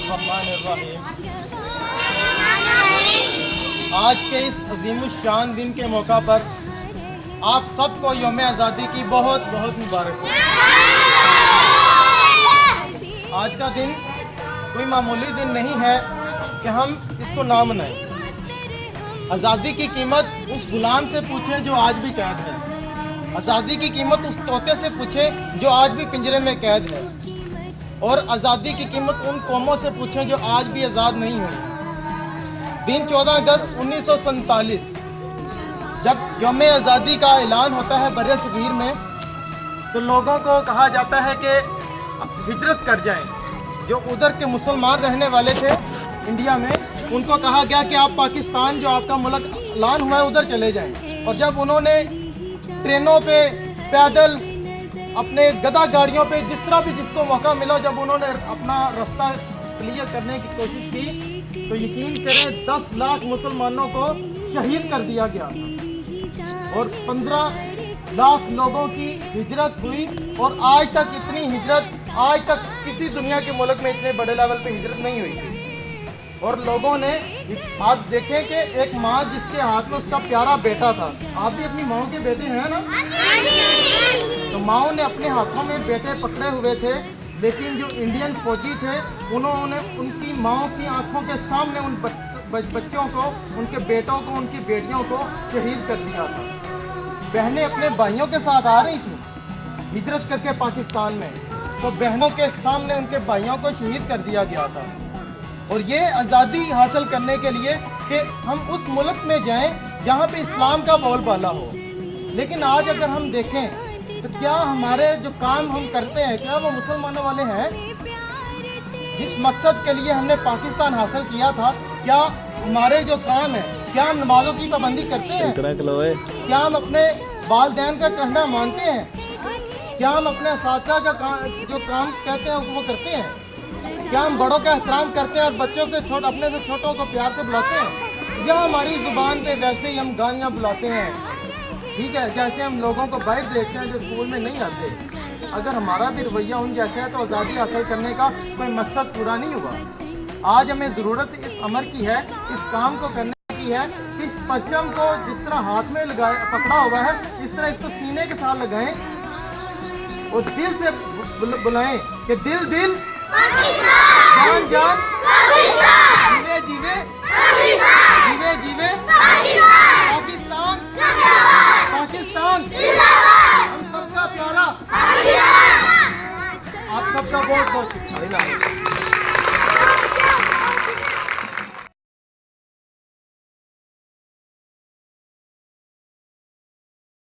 बिस्मिल्लाहिर्रहमानिर्रहीम। आज के इस अजीमुश्शान दिन के मौका पर आप सबको यौम आज़ादी की बहुत बहुत मुबारक हो। आज का दिन कोई मामूली दिन नहीं है कि हम इसको ना मनाएं। आज़ादी की कीमत उस गुलाम से पूछें जो आज भी कैद है। आज़ादी की कीमत उस तोते से पूछें जो आज भी पिंजरे में कैद है। और आज़ादी की कीमत उन कौमों से पूछें जो आज भी आज़ाद नहीं हुई। दिन 14 अगस्त 1947 जब यौम आज़ादी का ऐलान होता है बर्रे सगीर में, तो लोगों को कहा जाता है कि हिजरत कर जाएं। जो उधर के मुसलमान रहने वाले थे इंडिया में, उनको कहा गया कि आप पाकिस्तान जो आपका मुल्क ऐलान हुआ है उधर चले जाएं। और जब उन्होंने ट्रेनों पे, पैदल, अपने गधा गाड़ियों पे, जिस तरह भी जिसको मौका मिला, जब उन्होंने अपना रास्ता क्लियर करने की कोशिश की, तो यकीन करें 10 लाख मुसलमानों को शहीद कर दिया गया और 15 लाख लोगों की हिजरत हुई। और आज तक इतनी हिजरत, आज तक किसी दुनिया के मुल्क में इतने बड़े लेवल पे हिजरत नहीं हुई थी। और लोगों ने आज देखें कि एक माँ जिसके हाथ में उसका प्यारा बेटा था, आप भी अपनी माओ के बेटे हैं ना, तो माओ ने अपने हाथों में बेटे पकड़े हुए थे, लेकिन जो इंडियन फौजी थे उन्होंने उनकी माओ की आंखों के सामने उन बच्चों को, उनके बेटों को, उनकी बेटियों को शहीद कर दिया था। बहनें अपने भाइयों के साथ आ रही थी हिजरत करके पाकिस्तान में, तो बहनों के सामने उनके भाइयों को शहीद कर दिया गया था। और ये आज़ादी हासिल करने के लिए कि हम उस मुल्क में जाएं जहाँ पे इस्लाम का बोलबाला हो। लेकिन आज अगर हम देखें तो क्या हमारे जो काम हम करते हैं, क्या वो मुसलमानों वाले हैं? जिस मकसद के लिए हमने पाकिस्तान हासिल किया था, क्या हमारे जो काम है, क्या हम नमाजों की पाबंदी करते हैं? क्या हम अपने वालिदैन का कहना मानते हैं? क्या हम अपने असातिज़ा का जो काम कहते हैं वो करते हैं? क्या हम बड़ों का एहतराम करते हैं और बच्चों से अपने से छोटों को प्यार से बुलाते हैं? या हमारी ज़ुबान पे वैसे ही हम गालियाँ बुलाते हैं, ठीक है, जैसे हम लोगों को बाहर देखते हैं जो स्कूल में नहीं आते? अगर हमारा भी रवैया उन जैसा है तो आज़ादी हासिल करने का कोई मकसद पूरा नहीं हुआ। आज हमें ज़रूरत इस अमर की है, इस काम को करने की है कि इस परचम को जिस तरह हाथ में पकड़ा हुआ है, इस तरह इसको सीने के साथ लगाएं और दिल से बुलाएं कि दिल दिल